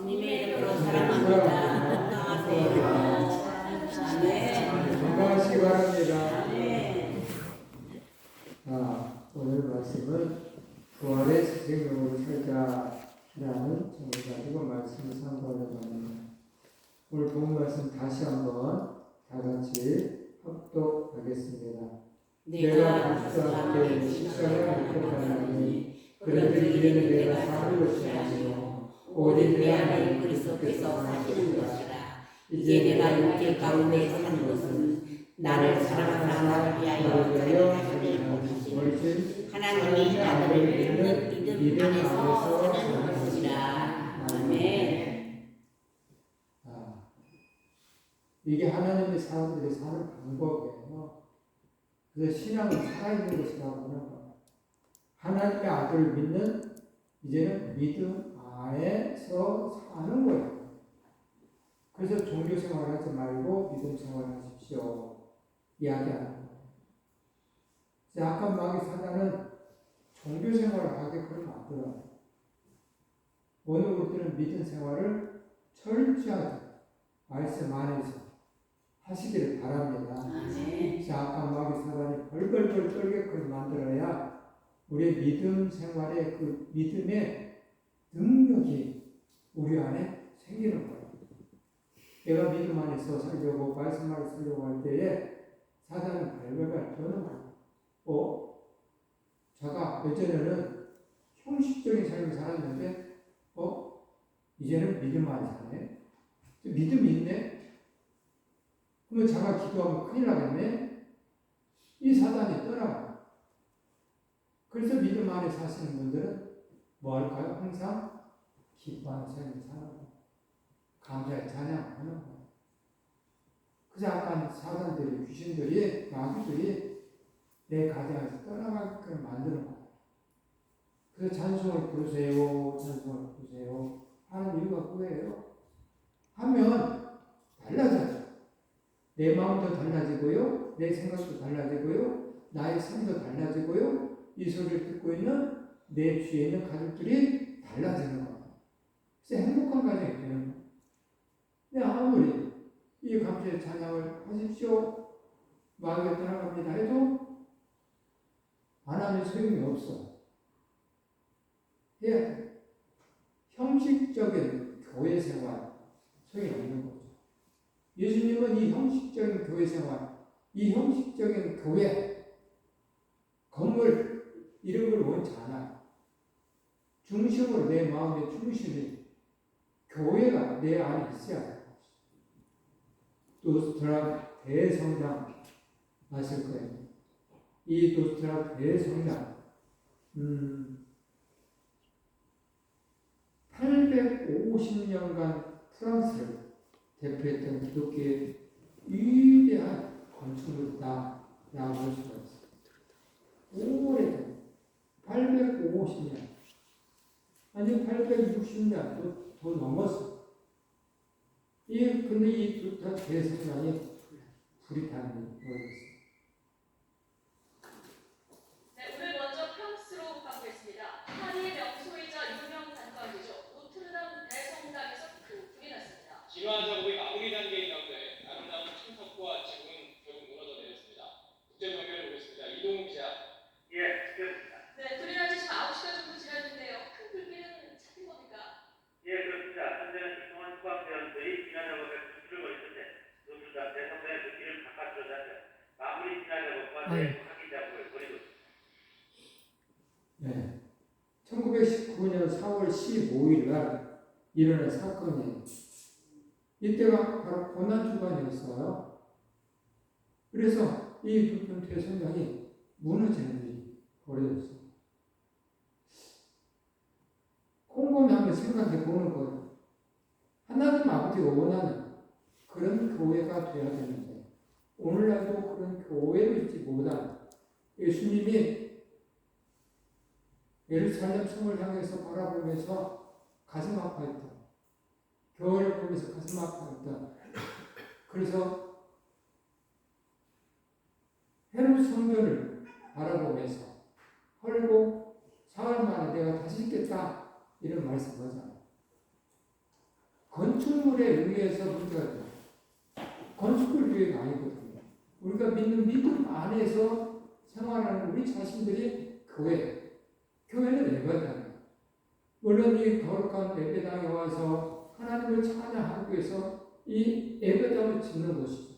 주님의 이름으로 사랑합니다. 건강하세요. 아멘. 건강하시기 바랍니다. 아멘. 오늘 말씀은 부활의 생명으로 살자라는 제목을 가지고 말씀을 상고하려고 합니다. 오늘 본 말씀 다시 한번 다 같이 합독하겠습니다. 내가 그리스도와 함께 십자가에 못 박혔나니 그런즉 이제는 내가 사는 것이 아니요 오직 내 안에 그리스도께서 사시는 것이라. 이제 내가 육체 가운데 사는 것은 나를 사랑하사 나를 위하여 하시는 것이지 하나님이 나를 믿는 믿음 안에서 사는 것이라. 아멘. 이게 하나님의 사람들이 사는 방법이에요. 그래서 신앙은 살아있는 것이라고 하는 거예요. 하나님의 아들을 믿는 이제는 믿음 안에서 사는 거예요. 그래서 종교 생활을 하지 말고 믿음 생활을 하십시오. 이야기하는 거예요. 약간 마귀 사단은 종교 생활을 하게 그러면 안 들어요. 오늘 우리들은 믿음 생활을 철저하게 말씀 안에서 하시기를 바랍니다. 약간 마귀 사단이 벌벌벌 떨게끔 만들어야 우리의 믿음 생활의 그 믿음의 능력이 우리 안에 생기는 거예요. 내가 믿음 안에서 살려고 말씀 안에 살려고 할 때에 사단은 발발발 떠는 거예요. 자가 예전에는 형식적인 삶을 살았는데 이제는 믿음 안에 사네. 믿음이 있네. 그러면 자가 기도하면 큰일 나겠네. 이 사단이 떠나가요. 그래서 믿음 안에 사시는 분들은 뭐 할까요? 항상 기뻐하는 삶을 사는 거예요. 감사의 찬양하는 거예요. 그래서 약간 사단들이, 귀신들이, 마귀들이 내 가정에서 떠나가게끔 만드는 거예요. 그래서 찬송을 부르세요, 찬송을 부르세요 하는 이유가 그거예요. 하면 달라져요. 내 마음도 달라지고요, 내 생각도 달라지고요, 나의 삶도 달라지고요, 이 소리를 듣고 있는 내 주위에 있는 가족들이 달라지는 거예요. 그래서 행복한 가정이 되는 거예요. 근데 아무리 이 감사의 찬양을 하십시오, 마귀가 떠나갑니다 해도 안 하면 소용이 없어. 해야 돼. 형식적인 교회 생활 소용이 없는 거죠. 예수님은 이 형식적인 교회 생활, 이 형식적인 교회, 건물 이런 걸 원치 않아요. 중심으로 내 마음의 중심이 교회가 내 안에 있어야 돼요. 도스트라 대성당 아실 거예요. 이 도스트라 대성당 850년간 프랑스를 대표했던 기독교의 위대한 건축물이다라고 볼 수가 있어요. 오래된 850년 아니 860년 더 넘었어. 근데 이 도스트라 대성당이 불이 타는 거였어요. 진화 작업이 마무리 단계인 가운데 아름다운 청석과 지붕은 결국 무너져 내렸습니다. 국제 연결을 보겠습니다. 이동욱 기자. 예, 그렇습니다. 네, 불이 난 지 지금 9시간 정도 지났는데요. 큰 불길은 찾은 겁니까? 예, 그렇습니다. 현재는 출동한 소방대원들이 진화 작업에 분수를 벌이는데 노출단 대성당의 불길을 바깥으로 잡혀 마무리 진화 작업과 확인 작업을 벌이고 있습니다. 네. 1919년 4월 15일 날 일어난 사건이에요. 이때가 바로 고난 주간이었어요. 그래서 이 불편 대성당이 무너지는 일이 벌어졌어요. 곰곰이 한번 생각해 보는 거예요. 하나님 아버지가 원하는 그런 교회가 되어야 되는데 오늘날도 그런 교회로 있지 못한 예수님이 예루살렘 성을 향해서 바라보면서 가슴 아파했다. 교회를 보면서 가슴 아파했다. 그래서 헤롯 성전을 바라보면서 헐고 사흘 만에 내가 다시 있겠다 이런 말씀을 하잖아요. 건축물에 의해서 문제가 돼요. 건축물 교회가 아니거든요. 우리가 믿는 믿음 안에서 생활하는 우리 자신들이 교회는 예배당이에요. 물론 이 거룩한 예배당에 와서 하나님을 찬양하기 위해서 이 예배당을 짓는 것이죠.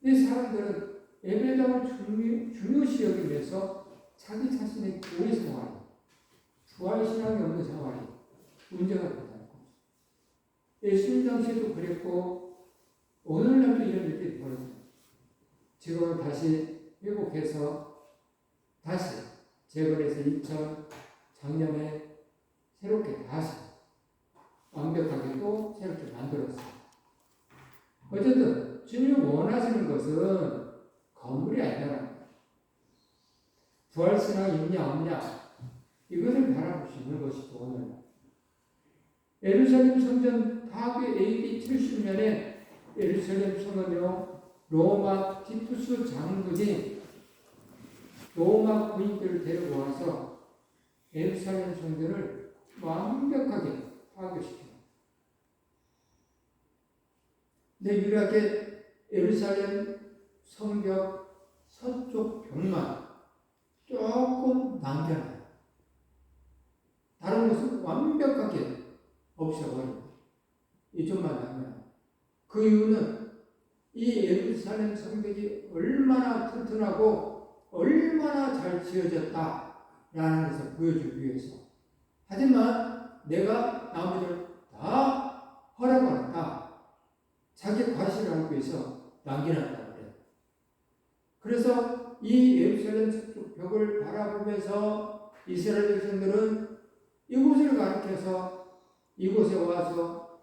이 사람들은 예배당을 중요시 여기면서 자기 자신의 교회 생활, 부활신앙이 없는 생활이 문제가 된다는 거죠. 예수님 당시에도 그랬고 오늘날도 이런 일들이 벌어져요. 지금은 다시 회복해서 다시 재건해서 작년에 새롭게 다시 완벽하게 또 새롭게 만들었어요. 어쨌든 주님이 원하시는 것은 건물이 아니라 부활신앙이 있냐 없냐 이것을 바라보시는 것이죠. 오늘 예루살렘 성전 파괴 AD 70년에 예루살렘 성은요 로마 티투스 장군이 로마 군인들을 데리고 와서 예루살렘 성전을 완벽하게 파괴시켜요. 근데 유일하게 예루살렘 성벽 서쪽 벽만 조금 남겨놔요. 다른 것은 완벽하게 없애버립니다. 이쪽만 남겨놔요. 그 이유는 이 예루살렘 성벽이 얼마나 튼튼하고 얼마나 잘 지어졌다라는 것을 보여주기 위해서. 하지만 내가 나머지를 다 허락받았다. 자기 과실을 하기 위해서 남겨놨다고 그래요. 그래서 이 예루살렘 서쪽 벽을 바라보면서 이스라엘 백성들은 이곳을 가리켜서 이곳에 와서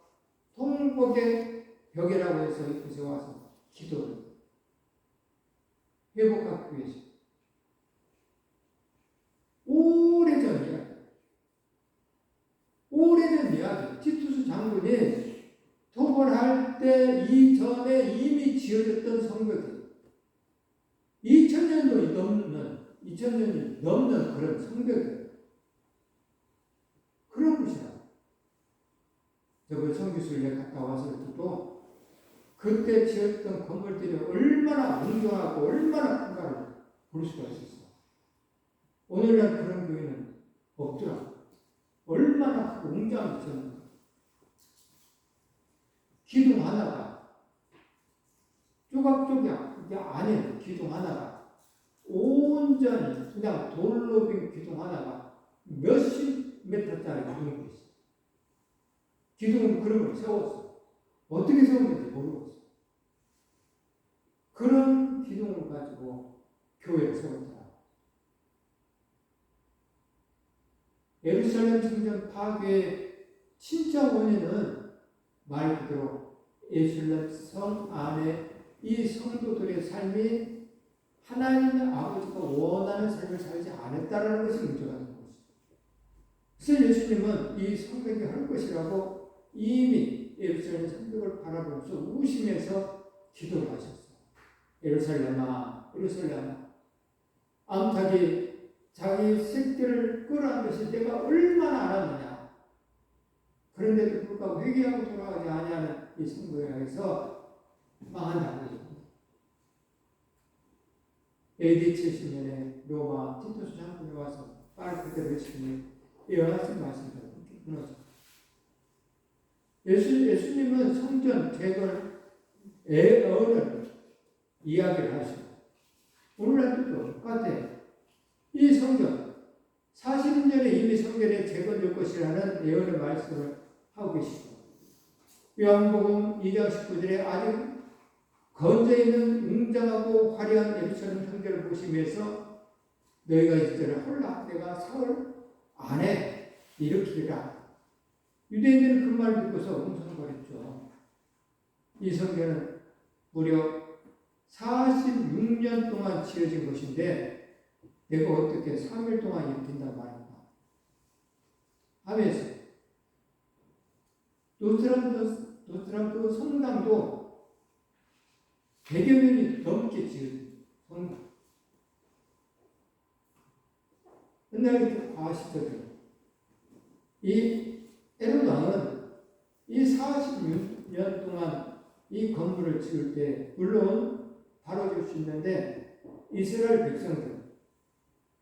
통곡의 벽이라고 해서 이곳에 와서 기도를 회복하기 위해서. 오래전 이야기. 티투스 장군이 토벌할 때 이전에 이미 지어졌던 성벽이 2000년이 넘는 그런 성벽이에요. 그런 곳이라. 저번 성교수를 갔다 와서 또 그때 지었던 건물들이 얼마나 웅장하고 얼마나 큰가를 볼 수가 있었어. 오늘날 그런 교회는 없더라. 얼마나 웅장하게 지었는가. 기둥 하나가 조각조각 이게 아니에요. 기둥 하나가 온전히 그냥 돌로 빈 기둥 하나가 몇십 메터짜리 기둥이 있어. 기둥은 그런 걸 세웠어. 어떻게 세웠는지 모르고 있어. 그런 기둥을 가지고 교회를 세웠다. 예루살렘 성전 파괴의 진짜 원인은 말 그대로 예루살렘 성 안에 이 성도들의 삶이 하나님 아버지가 원하는 삶을 살지 않았다는 것이 문제가 되는 것이죠. 그래서 예수님은 이 성벽이 할 것이라고 이미 예루살렘 성벽을 바라보면서 우시면서 기도를 하셨어요. 예루살렘아, 예루살렘아, 암탉이 자기 새끼를 끌어안듯이 내가 얼마나 알았느냐. 그런데도 불구하고 회개하고 돌아가지 아니하는 이 성도에 의해서 망한다고 했습니다. AD 70년에 로마 티투스 장군이 와서 말 그대로 예수님이 예언하신 말씀대로 무너져. 예수님은 성전 재건을 애언을 이야기를 하시고 오늘날도 똑같아요. 이 성전 40년에 이미 성전에 재건될 것이라는 예언의 말씀을 하고 계시고 요한복음 2장 19절에 아직 건져있는 웅장하고 화려한 예루살렘 성전을 보시면서 너희가 이제는 홀라 내가 사흘 안에 일으키리라. 유대인들은 그 말 듣고서 웅성거렸죠. 이 성전은 무려 46년 동안 지어진 것인데 내가 어떻게 3일 동안 일으킨단 말인가 하면서 노트람도 성당도 100여 년이 넘게 지은 성당. 옛날에 과시거든. 이 에르왕은 이 40년 동안 이 건물을 지을 때 물론 바로 지을 수 있는데 이스라엘 백성들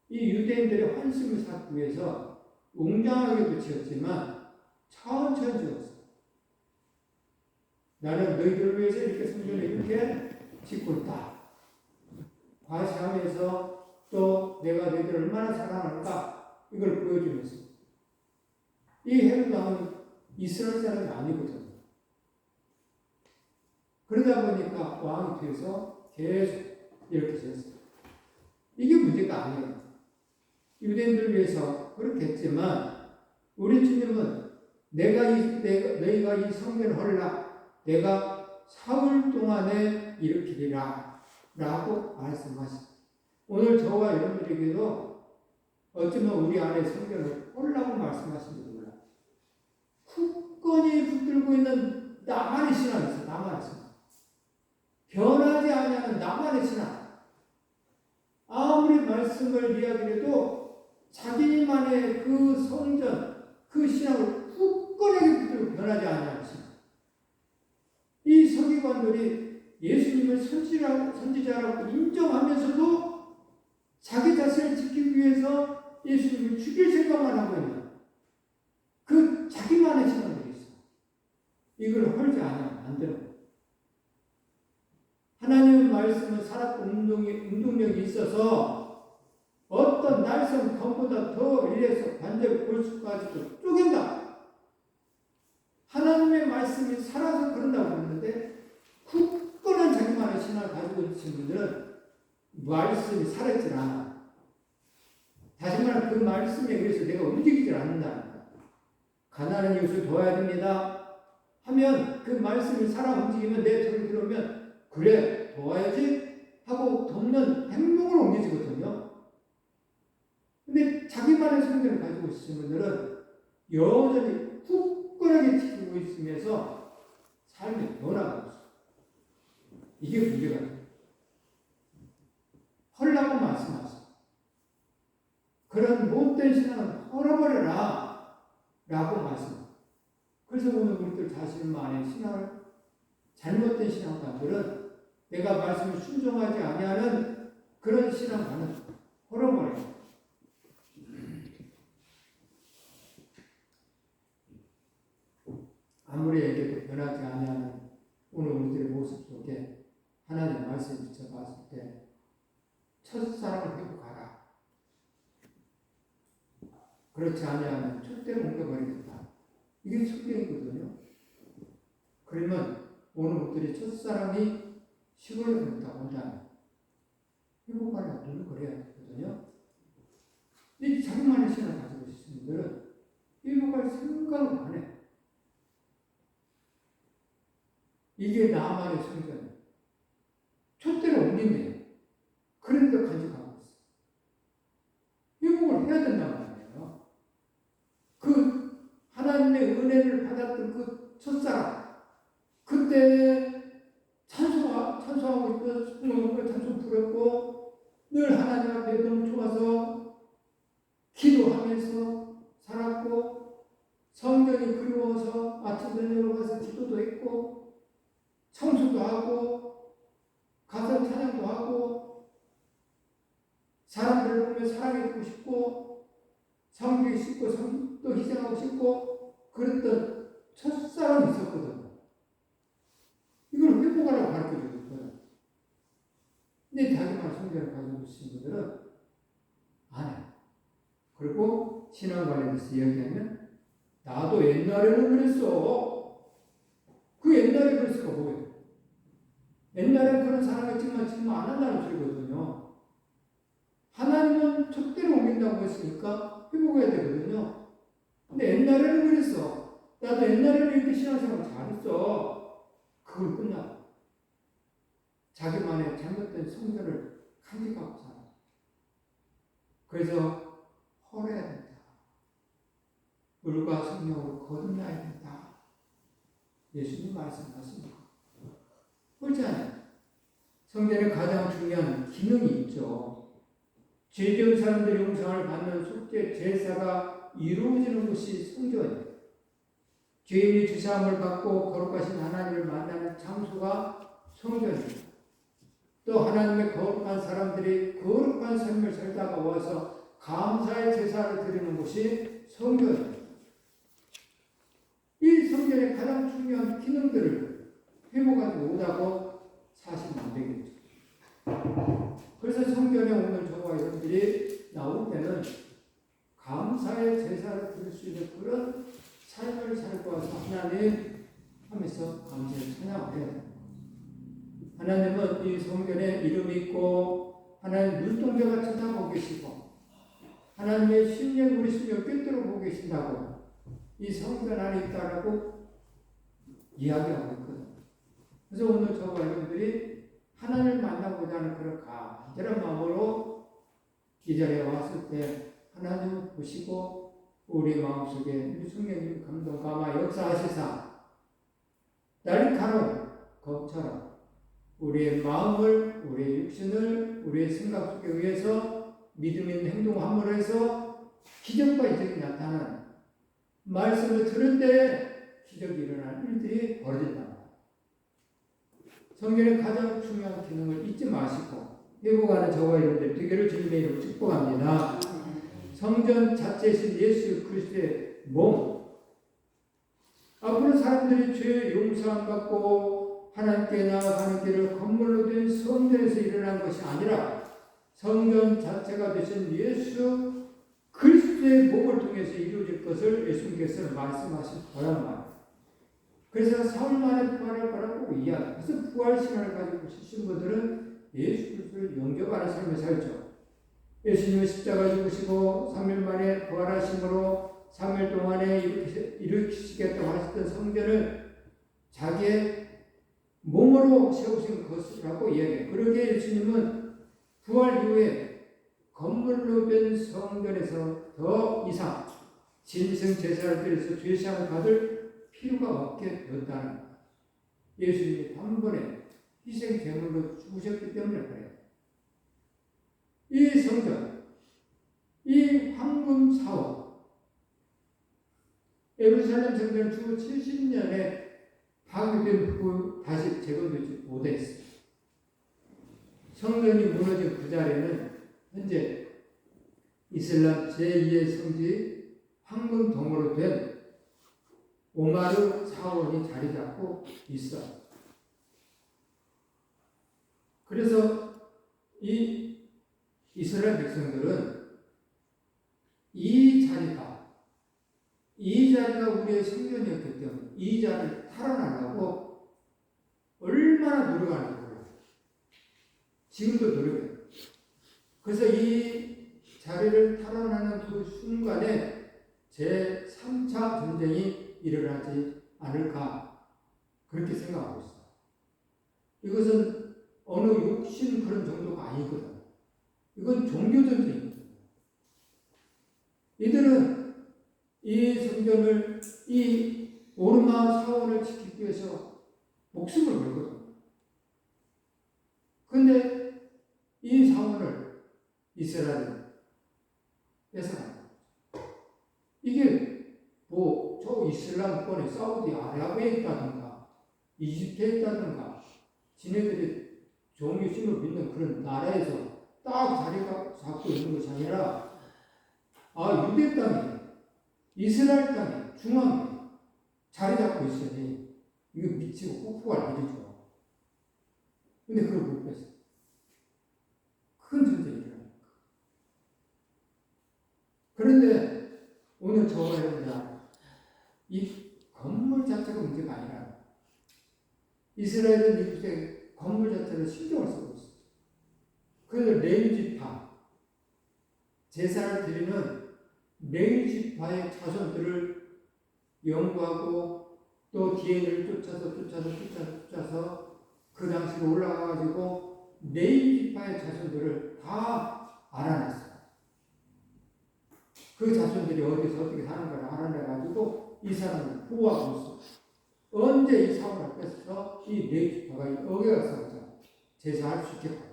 이 유대인들의 환심을 샀기 위해서 웅장하게도 지었지만 천천히 지었어. 나는 너희들을 위해서 이렇게 성전을 이렇게 짓고 있다. 과시하면서 또 내가 너희들을 얼마나 사랑할까 이걸 보여주면서 이 헤롯 왕은 이스라엘 사람이 아니거든. 그러다 보니까 왕이 돼서 계속 이렇게 지었어요. 이게 문제가 아니에요. 유대인들을 위해서 그렇게 했지만 우리 주님은 너희가 이 성전을 헐라 내가 사흘 동안에 일으키리라 라고 말씀하십니다. 오늘 저와 여러분들에게도 어쩌면 우리 안에 성전을 헐라고 말씀하시는지도 몰라요. 굳건히 붙들고 있는 나만의 신앙이 있어. 나만의 신앙. 변하지 아니하는 나만의 신앙. 아무리 말씀을 이야기해도 자기만의 그 성전, 그 신앙을 굳건하게 붙들고 변하지 아니하는 신앙. 이 서기관들이 예수님을 선지자라고 인정하면서도 자기 자신을 지키기 위해서 예수님을 죽일 생각만 하고 있는 그 자기만의 신앙들이 있어. 이걸 헐지 않으면 안 되는 거예요. 하나님의 말씀은 살았고 운동력이 있어서 어떤 날선 검보다 더 일에서 반절 골수까지도 쪼갠다. 하나님의 말씀이 살아서 그런다고 그러는데 굳건한 자기만의 신앙을 가지고 있는 분들은 말씀이 살아있질 않아. 다시 말하면 그 말씀에 의해서 내가 움직이질 않는다. 가난한 이웃을 도와야 됩니다 하면 그 말씀이 살아 움직이면 내 소리 들으면 그래 도와야지 하고 돕는 행동으로 옮겨지거든요. 근데 자기만의 성전을 가지고 있으신 분들은 여전히 굳건하게 지키고 있으면서 삶의 변화가 없어요. 이게 문제가 돼요. 헐라고 말씀하세요. 그런 못된 신앙은 헐어버려라 라고 말씀합니다. 그래서 오늘 우리들 자신만의 신앙을 잘못된 신앙관들은 내가 말씀을 순종하지 아니하는 그런 신앙관은 헐어버려요. 아무리 얘기해도 변하지 아니하는 오늘 우리들의 모습 속에 하나님의 말씀을 비춰봤을 때 첫사랑을 회복하라. 그렇지 아니하면 첫대로 옮겨버리겠다. 이게 성경이거든요. 그러면 오늘 우리들의 첫사랑이 시골로 온다면 회복하려고 노력을 해야 되거든요. 이 자기만의 신앙을 가지고 있으신 분들은 회복할 생각을 안 해. 이게 나만의 성전이에요. 촛대로 옮기네요. 그런데 간직하고 있어요. 회복을 해야 된단 말이에요. 그 하나님의 은혜를 받았던 그 첫사랑, 그때 찬송하고 있고 찬송 부렸고 늘 하나님 앞에 너무 좋아서 기도하면서 살았고 성전이 그리워서 아침 저녁으로 가서 기도도 했고 청소도 하고 가서 찬양도 하고 사람들을 보면 사랑해주고 싶고 섬기고 싶고 또 희생하고 싶고 그랬던 첫사랑이 있었거든요. 이걸 회복하라고 가르쳐주는 거예요. 근데 자기만 성전을 가지고 있으신 분들은 안 해요. 그리고 신앙관에 대해서 이야기하면 나도 옛날에는 그랬어. 그 옛날에 그랬어가 뭐예요? 옛날엔 그런 사랑했지만 지금 안 한다는 소리거든요. 하나님은 촛대로 옮긴다고 했으니까 회복해야 되거든요. 근데 옛날에는 그랬어. 나도 옛날에는 이렇게 신앙생활 잘했어. 그걸 끝나고 자기만의 잘못된 성전을 간직하고 살아. 그래서 헐어야 된다. 물과 성령으로 거듭나야 된다. 예수님 말씀하십니다. 그렇지 않아요? 성전에 가장 중요한 기능이 있죠. 죄 지은 사람들이 용서를 받는 속죄 제사가 이루어지는 곳이 성전이에요. 죄인이 주사함을 받고 거룩하신 하나님을 만나는 장소가 성전입니다. 또 하나님의 거룩한 사람들이 거룩한 삶을 살다가 와서 감사의 제사를 드리는 곳이 성전입니다. 이 성전의 가장 중요한 기능들을 회복하지 못하고 사시면 안 되겠죠. 그래서 성전에 오는 저와 여러분들이 나올 때는 감사의 제사를 드릴 수 있는 그런 삶을 살고 와서 하나님 하면서 감사의 찬양을 해야 됩니다. 하나님은 이 성전에 이름이 있고 하나님 눈동자가 쳐다보고 계시고 하나님의 심령 우리 심령 꿰뚫어 보고 계신다고 이 성전 안에 있다라고 이야기하고 있거든요. 그래서 오늘 저와 여러분들이 하나님을 만나고자 하는 그런 간절한 마음으로 이 자리에 왔을 때 하나님을 보시고 우리 마음속에 우리 성령님 감동 감화 역사하시사 날카로운 검처럼 우리의 마음을, 우리의 육신을, 우리의 생각 속에 의해서 믿음 있는 행동을 함으로 해서 기적과 이적이 나타나는 말씀을 들을 때 기적이 일어날 일들이 벌어진다. 성경의 가장 중요한 기능을 잊지 마시고 회복하는 저와 여러분들 되기를 주님의 이름으로 축복합니다. 성전 자체이신 예수 그리스도의 몸. 앞으로 사람들이 죄 용서함 받고 하나님께 나아가는 길을 건물로 된 성전에서 일어난 것이 아니라 성전 자체가 되신 예수 그리스도의 몸을 통해서 이루어질 것을 예수님께서 말씀하신 거란 말이에요. 그래서 사흘 만에 부활할 거라고 이야기해요. 그래서 부활 신앙을 가지고 계신 분들은 예수 그리스도를 영접하는 삶을 살죠. 예수님은 십자가 죽으시고 3일 만에 부활하심으로 3일 동안에 일으키시겠다고 하셨던 성전을 자기의 몸으로 세우신 것이라고 이야기해요. 그러기에 예수님은 부활 이후에 건물로 된 성전에서 더 이상 진성 제사를 드려서 죄사함을 받을 필요가 없게 되었다는 거예요. 예수님이 단번에 희생 제물로 죽으셨기 때문에 그래요. 이 성전, 이 황금 사원, 예루살렘 성전 주 70년에 파괴된 후 다시 재건되지 못했어요. 성전이 무너진 그 자리에는 현재 이슬람 제2의 성지 황금동으로 된 오마르 사원이 자리 잡고 있어요. 그래서 이 이스라엘 백성들은 이 자리가 우리의 성전이었기 때문에 이 자리를 탈환하려고 얼마나 노력하는지 몰라요. 지금도 노력해요. 그래서 이 자리를 탈환하는 그 순간에 제3차 전쟁이 일어나지 않을까 그렇게 생각하고 있어요. 이것은 어느 육신 그런 정도가 아니거든요. 이건 종교전쟁입니다. 이들은 이 성전을, 이 오르마 사원을 지키기 위해서 목숨을 걸거든요. 그런데 이 사원을 이스라엘은 뺏어갑니다. 이게 저 이슬람권의 사우디 아라비아에 있다든가 이집트에 있다든가 지네들이 종교심을 믿는 그런 나라에서 딱 자리가 잡고 있는 것이 아니라 유대 땅에 이스라엘 땅에 중앙에 자리 잡고 있으니 이거 미치고 폭포할 일이죠. 근데 그걸 못 뺐어요. 큰 전쟁이 일어납니다. 그런데 오늘 저와 여러분들 이 건물 자체가 문제가 아니라 이스라엘은 이곳에 건물 자체를 신경을 쓰고 있어요. 그래서 레위지파 제사를 드리는 레위지파의 자손들을 연구하고 또 DNA를 쫓아서 그 당시로 올라가가지고 레위지파의 자손들을 다 알아냈어요. 그 자손들이 어디서 어떻게 사는 걸 알아내가지고 이 사람을 보호하고 있어요. 언제 이 사원을 뺏어서 이 레위지파가 어겨서 제사할 수 있겠다.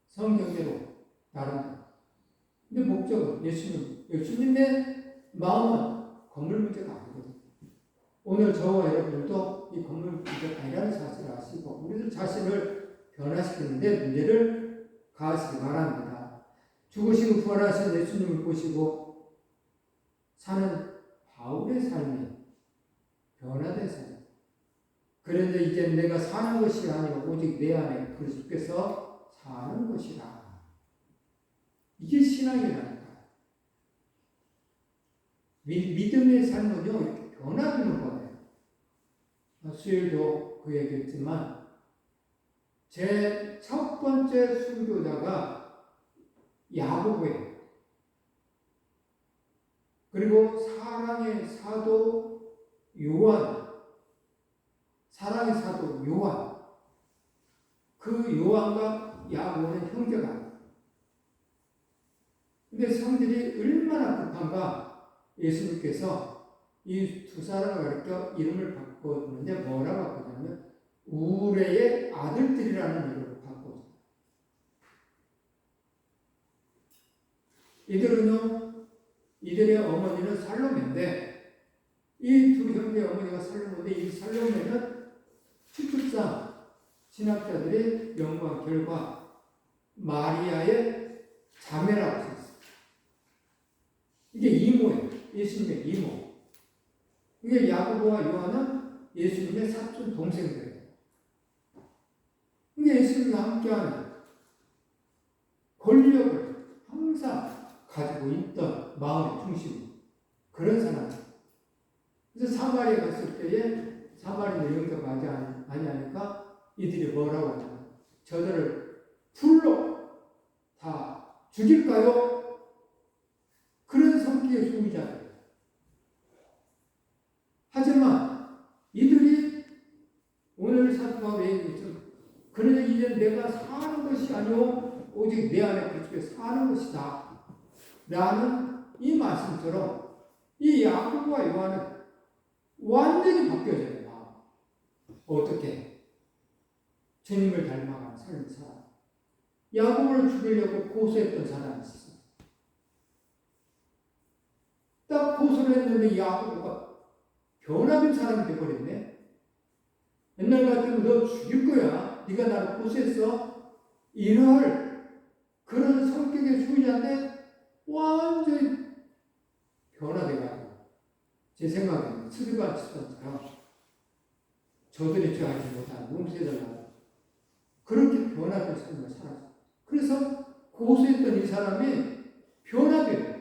성경대로 다른다. 근데 목적은 예수님의 마음은 건물 문제가 아니거든요. 오늘 저와 여러분들도 이 건물 부족하다는 사실을 아시고 우리들 자신을 변화시키는데 문제를 가하시기 바랍니다. 죽으시고 부활하신 예수님을 보시고 사는 바울의 삶이 변화된 삶. 그런데 이제 내가 사는 것이 아니라 오직 내 안에 그리스도께서 사는 것이라. 이게 신앙이라니까. 믿음의 삶은요, 변화되는 거예요. 수요일도 그 얘기했지만, 제 첫 번째 순교자가 야고보예요. 그리고 사랑의 사도 요한. 그 요한과 야고보는 형제가. 근데 성질이 얼마나 급한가 예수님께서 이 두 사람을 가르쳐 이름을 바꿨는데 뭐라고 바꿨냐면 우레의 아들들이라는 이름을 바꿨어요. 이들의 어머니는 살로메인데 이 두 형제의 어머니가 살로메인데 이 살로메는 추측상 신학자들의 연구한 결과 마리아의 자매라고 했어요. 이게 이모예요. 예수님의 이모. 이게 야고보와 요한은 예수님의 사촌 동생들이에요. 이게 예수님과 함께하는 권력을 항상 가지고 있던 마음의 중심. 그런 사람이에요. 그래서 사마리아에 갔을 때에 사마리아인들 영접하지 아니하니까 이들이 뭐라고 하냐면 저들을 풀로 다 죽일까요? 그런 성격의 소유자들. 하지만 이들이 오늘 사도 바울의 얘기처럼 그러나 이제 내가 사는 것이 아니오 오직 내 안에 그리스도에 사는 것이다 라는 이 말씀처럼 이 야고보와 요한은 완전히 바뀌어져요. 어떻게? 주님을 닮아가는 삶을 살아. 야고보를 죽이려고 고소했던 사람이 있었어요. 딱 고소를 했는데 야고보가 변화된 사람이 되어버렸네. 옛날 같으면 너 죽일 거야. 네가 나를 고소했어. 이럴 그런 성격의 소유자인데 완전히 변화돼가지고 제 생각에는 스리반 치던처럼 저들이 죄하지 못한 용서해달라고 그렇게 변화된 삶을 살았어요. 그래서 고소했던 이 사람이 변화돼요.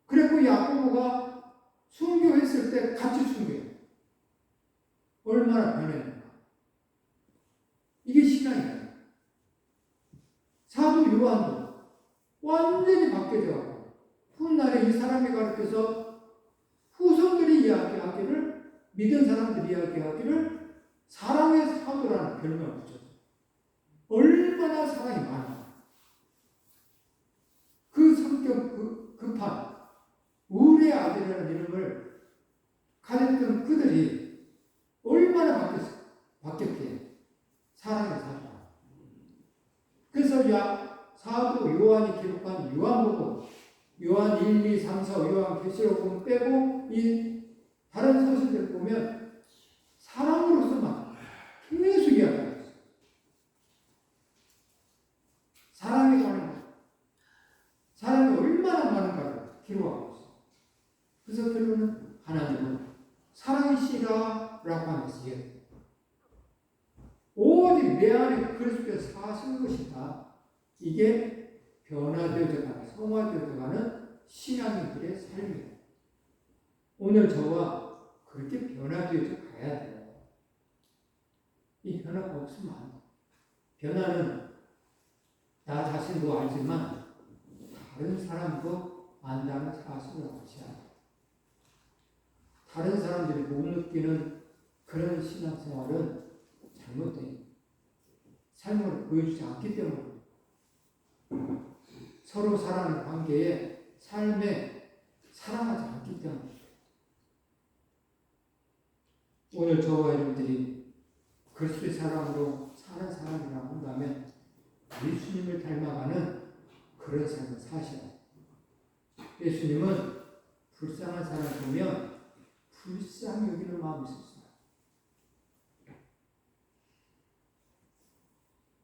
그리고 야고보가 순교했을 때 같이 순교해요. 얼마나 변했는가. 이게 신앙이에요. 사도 요한도 완전히 바뀌어져가고 훗날에 이 사람이 가르쳐서 후손들이 이야기하기를 믿은 사람들이 이야기하기를 사랑의 사도라는 별명을 붙였어요. 얼마나 사랑이 많아. 그 성격 급한 우리의 아들이라는 이름을 가졌던 그들이 얼마나 바뀌었기에 사랑의 사도. 그래서 사도 요한이 기록한 요한복음, 요한 1, 2, 3, 4, 요한계시록은 빼고 이 다른 서신들 보면 사랑으로서만 계속 이야기하고 있어요. 사랑에 관한 것, 사랑이 얼마나 많은가를 기록하고 있어요. 그래서 결론은 하나님은 사랑이시라라고 하면서 오직 내 안에 그리스도께서 사시는 것이다. 이게 변화되어져가는, 성화되어져가는 신앙인들의 삶이에요. 오늘 저와 그렇게 변화되어져 가야 돼요. 이 변화가 없으면 안 돼요. 변화는 나 자신도 알지만 다른 사람도 안다는 사실을 아셔야 돼요. 다른 사람들이 못 느끼는 그런 신앙생활은 잘못돼요. 삶을 보여주지 않기 때문에 서로 사랑하는 관계에 삶에 사랑하지 않기 때문에 오늘 저와 여러분들이 그리스도의 사랑으로 사는 사람이라고 한다면 예수님을 닮아가는 그런 삶을 사셔야 돼요. 예수님은 불쌍한 사람 보면 불쌍히 여기는 마음이 있었어요.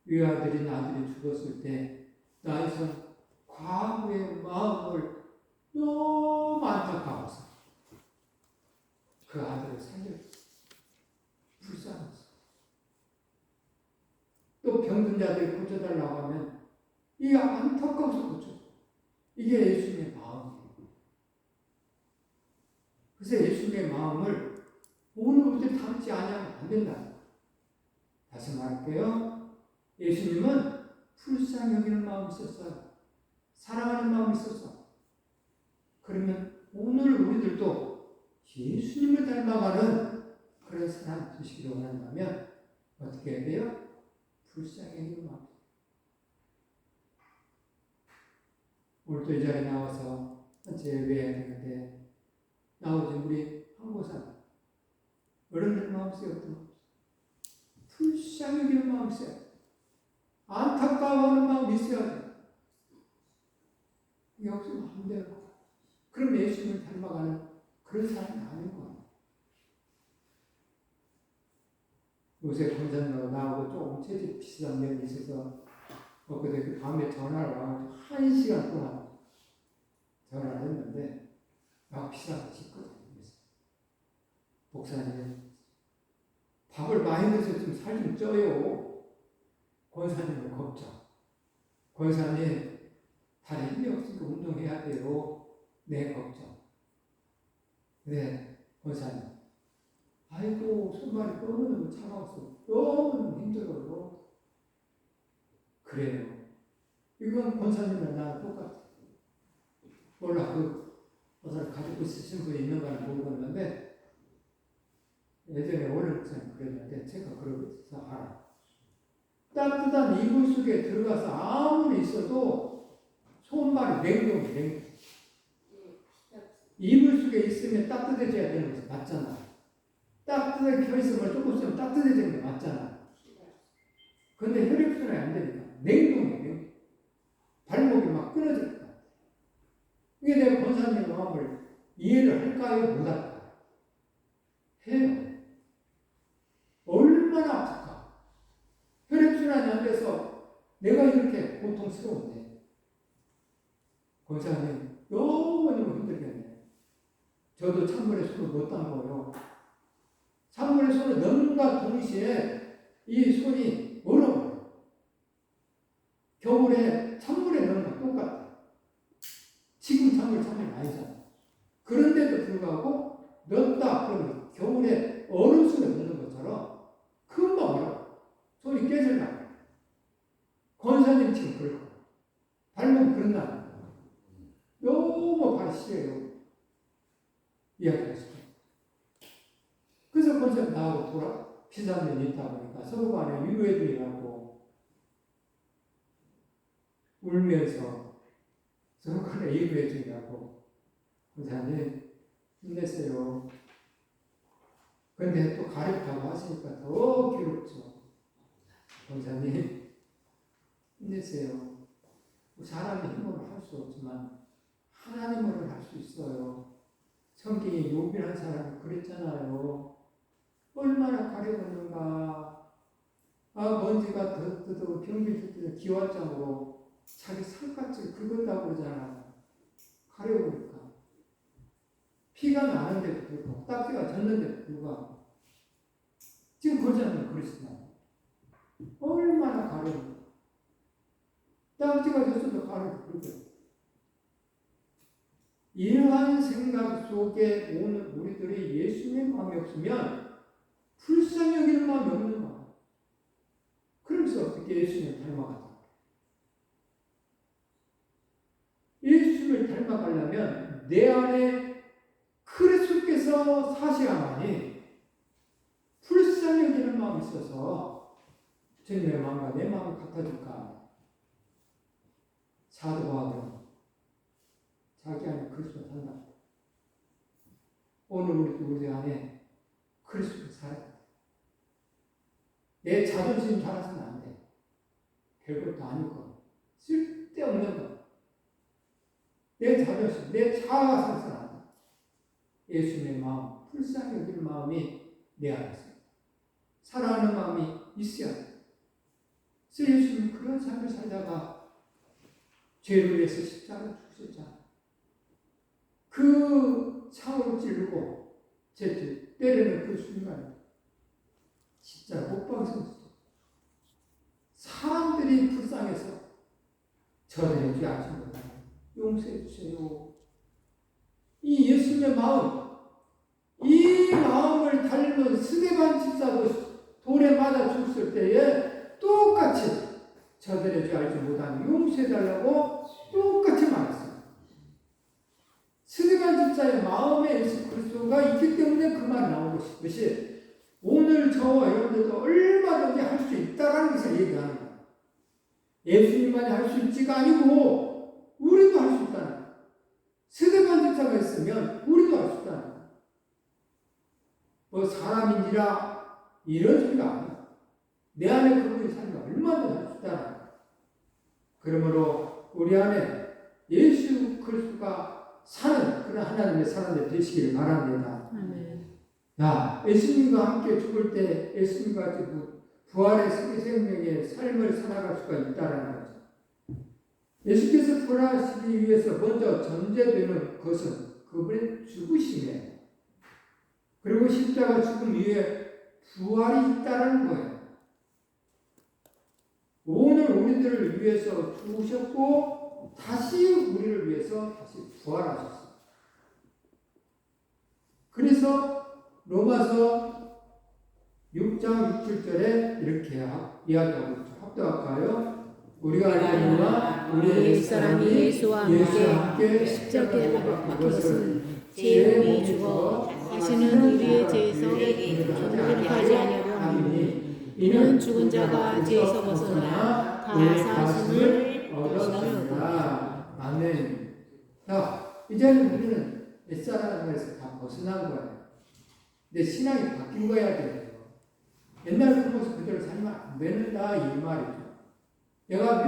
외아들인 아들이 죽었을 때 나이선 과부의 마음을 너무 안타까워서 그 아들을 살려줬어요. 불쌍해서. 또 병든 자들이 고쳐달라고 하면 이 안타까워서 고쳐줘. 이게 예수님의 마음이에요. 그래서 예수님의 마음을 오늘 우리들 담지 않으면 안 된다. 다시 말할게요. 예수님은 불쌍히 여기는 마음이 있었어요. 사랑하는 마음이 있었어. 그러면 오늘 우리들도 예수님을 닮아가는 그런 사람 되시기를 원한다면 어떻게 해야 돼요? 불쌍히 여기는 마음. 오늘도 이 자리에 나와서 예배해야 되는데 나오지 우리 한국사 어른들 마음속에 어떤 마음? 불쌍히 여기는 마음이 있어요. 안타까워하는 마음이 있어야 돼. 이게 없으면 안 돼요. 그럼 예수님을 닮아가는 그런 사람이 아닌 거예요. 요새 권사님하고 나하고 조금 체질 비슷한 면이 있어서 그때 그 밤에 전화를 와가지고 1시간 동안 전화를 했는데 막 비슷하게 짓거든요. 목사님 밥을 많이 드셔서 좀 살 좀 쪄요. 권사님은 걱정. 권사님 다리 힘이 없으니까 운동해야 돼요. 네, 걱정. 네, 권사님. 아이고 손발이 너무너무 차가워서 너무너무 힘들어요. 그래요. 이건 권사님이랑 나랑 똑같아. 몰라 그 권사를 가지고 있으신 분이 있는 건 모르겠는데 예전에 오늘 그랬는데 제가 그러고 있어서 알아. 따뜻한 이불 속에 들어가서 아무리 있어도 손발이 냉동. 이불 속에 있으면 따뜻해져야 되는 것이 맞잖아. 따뜻하게 켜있으면 조금 있으면 따뜻해지는 게 맞잖아. 근데 혈액순환이 안 되니까 냉동이에요. 발목이 막 끊어질 것 같아. 이게 내가 권사님 마음을 이해를 할까요? 못할까요? 해요. 얼마나 아플까? 혈액순환이 안 돼서 내가 이렇게 고통스러운데 권사님 너무너무 힘들겠네. 저도 찬물에 손을 못 담궈요. 찬물에 손을 넣는가 동시에 이 손이 얼어버려요. 겨울에 찬물에 넣는 거 똑같아. 지금 찬물 아니잖아. 그런데도 불구하고 넣었다 그러면 겨울에 얼음 속에 넣는 것처럼 금방 얼어. 손이 깨질라. 권사님 지금 그럴 거야. 발목 그런다. 너무 발이 시려요. 이야기하시죠. 그래서 권사님 나하고 비슷한 면이 있다 보니까 서로 간에 위로해드리라고 울면서 서로 간에 위로해드리라고 권사님 힘내세요. 근데 또 가렵다고 하시니까 더 괴롭죠. 권사님 힘내세요. 사람의 힘으로 할 수 없지만 하나님으로 할 수 있어요. 성경에 욥이라는 사람이 그랬잖아요. 얼마나 가려웠는가. 먼지가 뜯어 병기 뜯어 기왓장으로 자기 살갗을 긁었다고 그러잖아. 가려우니까. 피가 나는데도 불구하고 딱지가 졌는데도 불구하고 지금 거자는 그러시잖아요. 얼마나 가려운가. 딱지가 졌어도 가려도 불구하고. 이러한 생각 속에 오늘 우리들이 예수님의 마음이 없으면 불쌍히 여기는 마음이 없는 거야. 그러면서 어떻게 예수님을 닮아가자. 예수님을 닮아가려면 내 안에 그리스도께서 사셔야만이 불쌍히 여기는 마음이 있어서 주님의 마음과 내 마음을 같아질까. 사도 바울은 자기 안에 그리스도를 산다. 오늘 우리 안에 그리스도를 살아야 돼. 내 자존심 살아서는 안 돼. 별것도 아니고 쓸데없는 것. 내 자존심, 내 자아가 살아서는 안 돼. 예수님의 마음, 불쌍히 여길 마음이 내 안에 있어요. 사랑하는 마음이 있어야 돼요. 그래서 예수님은 그런 삶을 살다가 죄를 위해서 십자가를 죽으셨잖아요. 그 창으로 찌르고 때리는 그 순간 진짜 못 방송했어. 사람들이 불쌍해서 저들의 죄 아신 거다. 용서해 주세요. 이 예수님의 마음, 이 마음을 닮은 스데반 집사도 돌에 맞아 죽었을 때에 똑같이 저들의 죄 알지 못하니 용서해달라고 똑같이 말했어요. 스데반 집사의 마음에 예수 그리스도가 있기 때문에 그 말이 나온 것이 오늘 저와 여러분들도 얼마든지 할 수 있다는 것을 얘기하는 거예요. 예수님만이 할 수 있지가 아니고 우리도 할 수 있다는 거예요. 스데반 집사가 있으면 우리도 할 수 있다는 거예요. 뭐 사람인지라 이런 소리가 아니에요. 내 안에 그분이 살면 얼마든지 할 수 있다는 거예요. 그러므로 우리 안에 예수 그리스도가 사는 그런 하나님의 사람들 되시기를 바랍니다. 야, 예수님과 함께 죽을 때 예수님과 부활의 생명의 삶을 살아갈 수가 있다는 거죠. 예수께서 부활하시기 위해서 먼저 전제되는 것은 그분의 죽으심이에요. 그리고 십자가 죽음 위에 부활이 있다는 거예요. 오늘 우리들을 위해서 죽으셨고 다시 우리를 위해서 다시 부활하셨어요. 그래서 로마서 6장 6절에 이렇게 이야기하고 있죠. 합독할까요? 우리가 알거니와 우리의 옛사람이 예수와 함께 십자가에 박힌 것은 제 몸이 죽어 다시는 우리의 죄에서 존재하지 아니하려 함이니 이는 죽은 자가 죄에서 벗어나 다 사심을 얻었습니다. 아멘. 자, 이제는 우리는 옛사람에서 다 벗어난 거예요. 내 신앙이 바뀐 거야 돼요. 옛날 그 모습 그대로 살면 안 된다 이 말이죠. 내가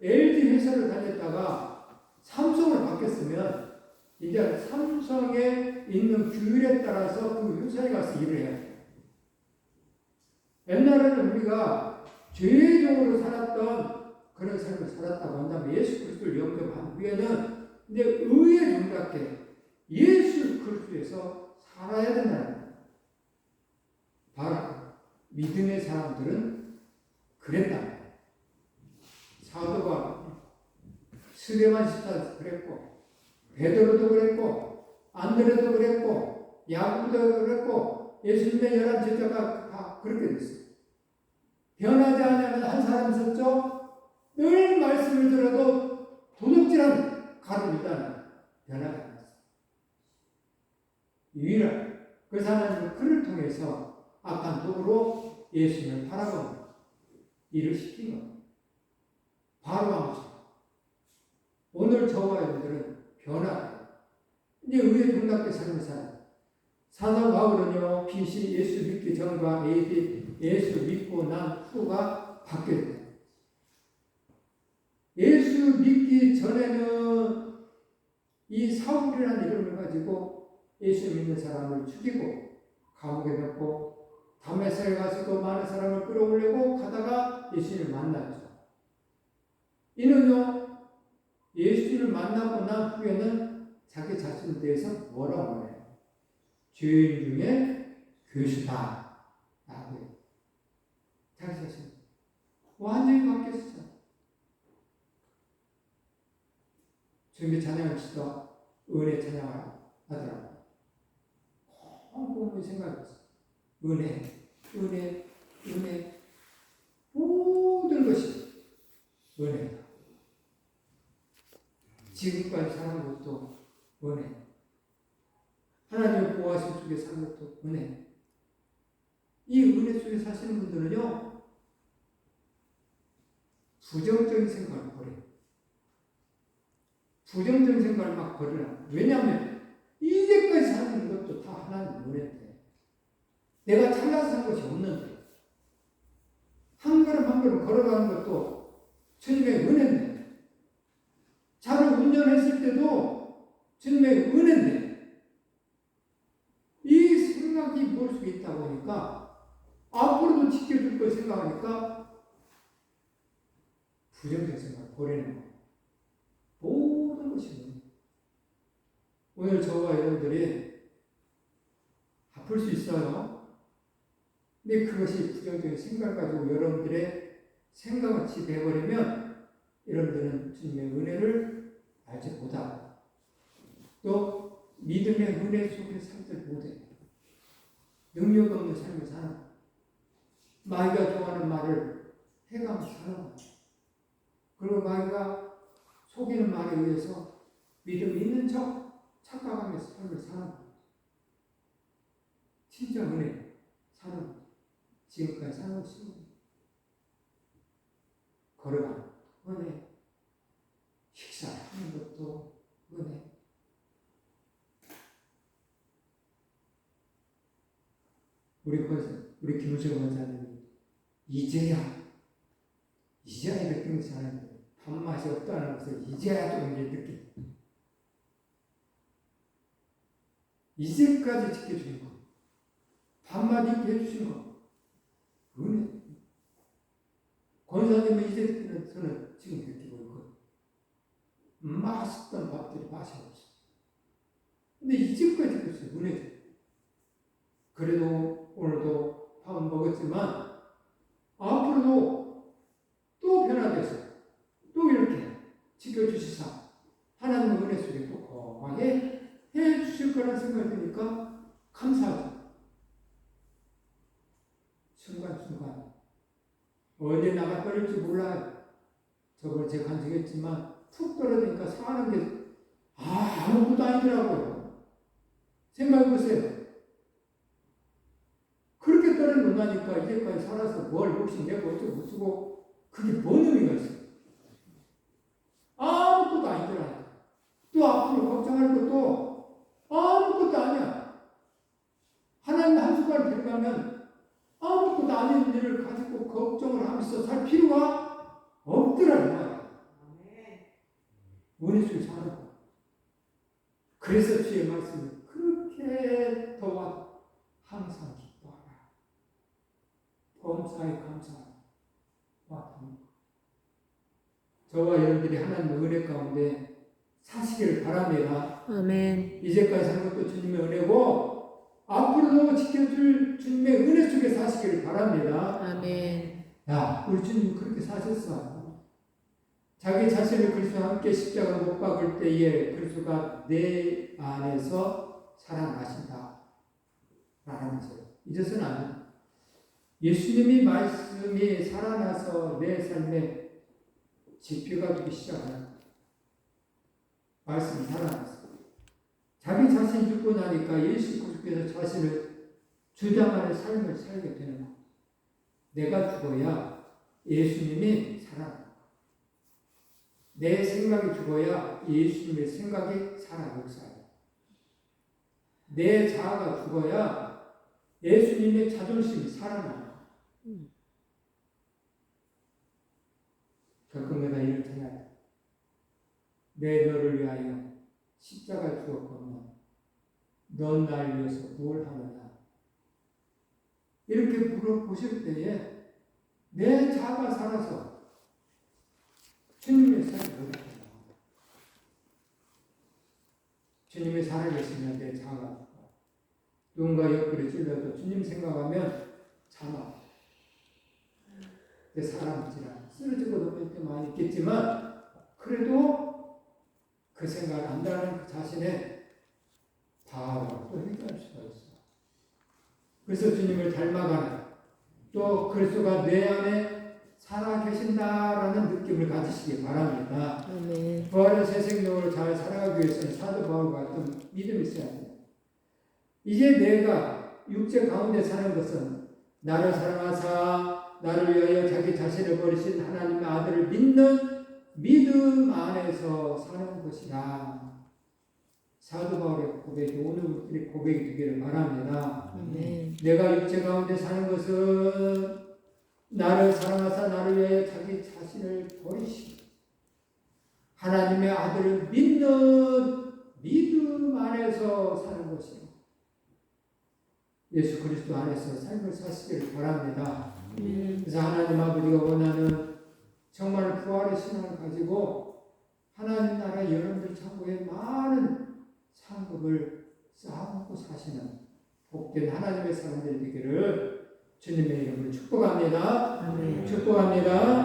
LG 회사를 다녔다가 삼성을 바뀌었으면 이제 삼성에 있는 규율에 따라서 그 회사에 가서 일을 해야 돼요. 옛날에는 우리가 죄적으로 살았던 그런 삶을 살았다고 한다면 예수 그리스도를 영접한 후에는 이제 의에 동답게 예수 그리스도에서 살아야 된다는 거예요. 바로 믿음의 사람들은 그랬다. 사도가 스데반 집사도 그랬고 베드로도 그랬고 안드레도 그랬고 야고보도 그랬고 예수님의 11 제자가 다 그렇게 됐어요. 변하지 않으면 한 사람 있었죠. 늘 말씀을 들어도 도둑질한 가도 일단 변하지 않았어요. 유일한 그래서 하나님은 그를 통해서 악한 도구로 예수님을 바라보는 일을 시킨 겁니다. 바로 왕죠. 오늘 저와 여러분들은 변화돼요. 이제 의에 동답게 삶을 살아요. 사도 바울은요, BC 예수 믿기 전과 AD 예수 믿고 난 후가 바뀌어요. 예수 믿기 전에는 이 사울이라는 이름을 가지고 예수 믿는 사람을 죽이고 감옥에 넣고 다메섹에 가서도 많은 사람을 끌어올리고 가다가 예수님을 만났죠. 이는요, 예수님을 만나고 난 후에는 자기 자신에 대해서 뭐라고 해요? 죄인 중에 교수다. 라고 해요. 자기 자신. 완전히 바뀌었어요. 주님의 찬양을 치다 은혜 찬양을 하더라고요. 곰곰이 생각했어요. 은혜. 모든 것이 은혜다. 지금까지 사는 것도 은혜. 하나님의 보호하심 속에 사는 것도 은혜. 이 은혜 속에 사시는 분들은요, 부정적인 생각을 버려요. 부정적인 생각을 막 버리라. 왜냐하면 이제까지 사는 것도 다 하나님 은혜인데 내가 잘나서 산 것이 없는데 한 걸음 한 걸음 걸어가는 것도 주님의 은혜인데 차를 운전했을 때도 주님의 은혜인데 속에 있다 보니까 앞으로도 지켜줄 걸 생각하니까 부정적 생각을 버리는 거예요. 모든 것이 오늘 저와 여러분들이 아플 수 있어요. 근데 그것이 부정적인 생각을 가지고 여러분들의 생각을 지배해버리면 여러분들은 주님의 은혜를 알지 못하고 또 믿음의 은혜 속에 살지 못해. 능력 없는 삶을 사는 거예요. 마귀가 좋아하는 말을 해가면서 사는 거예요. 그리고 마귀가 속이는 말에 의해서 믿음 있는 척 착각하면서 삶을 사는 거예요. 진짜 은혜 사는 거예요. 지금까지 사는 것이 걸어가는 은혜, 식사하는 것도 은혜. 우리 김우정 원사님이 이제야 이렇게 사는데 밥맛이 없다는 것을 이제야 좀 느끼. 이제까지 지켜주는 것, 밥맛 있게 해주신 것, 은혜. 권사님은 이제 저는 지금 느끼고 있거든요. 맛있던 밥들이 맛이 없어. 근데 이제까지 그랬어요. 은혜죠. 그래도 오늘도 밥은 먹었지만 앞으로도 또 변화돼서 또 이렇게 지켜주시사 하나님의 은혜 속에 또 건강하게 해주실 거라는 생각이 드니까 감사하죠. 순간순간 어디에 나가 떨릴지 몰라요. 저번에 제가 간증했지만 툭 떨어지니까 상하는 게 아무것도 아니더라고요. 생각해보세요. 그렇게 떨어놓으니까 이제까지 살아서 뭘 혹시 내고 어쩌고 쓰고 그게 뭔 의미가 있어요? 아무것도 아니더라고요. 또 앞으로 걱정할 것도 아무것도 아니야. 하나님 한 숟갈 들어가면 아무것도 아닌 일을 가지고 걱정을 하면서 살 필요가 없더라고요. 은혜 속에 사는 거. 그래서 주의 말씀이 그렇게 더와 항상 기뻐하라. 범사에 감사하라. 저와 여러분들이 하나님의 은혜 가운데 사시기를 바랍니다. 아멘. 이제까지 산 것도 주님의 은혜고 앞으로도 지켜줄 주님의 은혜 속에 사시기를 바랍니다. 아멘. 야, 우리 주님 그렇게 사셨어. 자기 자신을 그리스도와 함께 십자가로 못 박을 때에 그리스도가 내 안에서 살아나신다. 라면서 잊어서는 안 돼. 예수님이 말씀이 살아나서 내 삶에 지표가 되기 시작하는 말씀이 살아났어. 자기 자신이 죽고 나니까 예수 그리스도께서 자신을 주장하는 삶을 살게 되는 거야. 내가 죽어야 예수님이 살아나. 내 생각이 죽어야 예수님의 생각이 살아 역사해. 내 자아가 죽어야 예수님의 자존심이 살아나. 가끔마다 이런 생각. 내 너를 위하여 십자가에 죽었거든. 넌 날 위해서 뭘 하느냐. 이렇게 물어보실 때에 내 자아가 살아서 주님의 삶을 못합니다. 주님이 살아계시면 내 자아가 누군가 옆구리 찔러도 주님 생각하면 참아. 내 사람이지라 쓰러지고 넘을 때 많이 있겠지만 그래도 그 생각을 안다는 그 자신의 바로 또 해결할 수가 있어. 그래서 주님을 닮아가는 또 그리스도가 내 안에 살아계신다라는 느낌을 가지시기 바랍니다. 아멘. 부활의 새 생명을 잘 살아가기 위해서는 사도 바울과 같은 믿음이 있어야 합니다. 이제 내가 육체 가운데 사는 것은 나를 사랑하사 나를 위하여 자기 자신을 버리신 하나님의 아들을 믿는 믿음 안에서 사는 것이라. 사도 바울의 고백이 오늘 우리 고백이 되기를 바랍니다. 아멘. 내가 육체 가운데 사는 것은 나를 사랑하사 나를 위하여 자기 자신을 버리시고 하나님의 아들을 믿는 믿음 안에서 사는 것이요. 예수 그리스도 안에서 삶을 사시기를 바랍니다. 아멘. 그래서 하나님 아버지가 원하는 정말 부활의 신앙을 가지고 하나님 나라 여러분들 창고에 많은 상급을 쌓아놓고 사시는 복된 하나님의 사람들이 되기를 주님의 이름으로 축복합니다. 아멘. 축복합니다.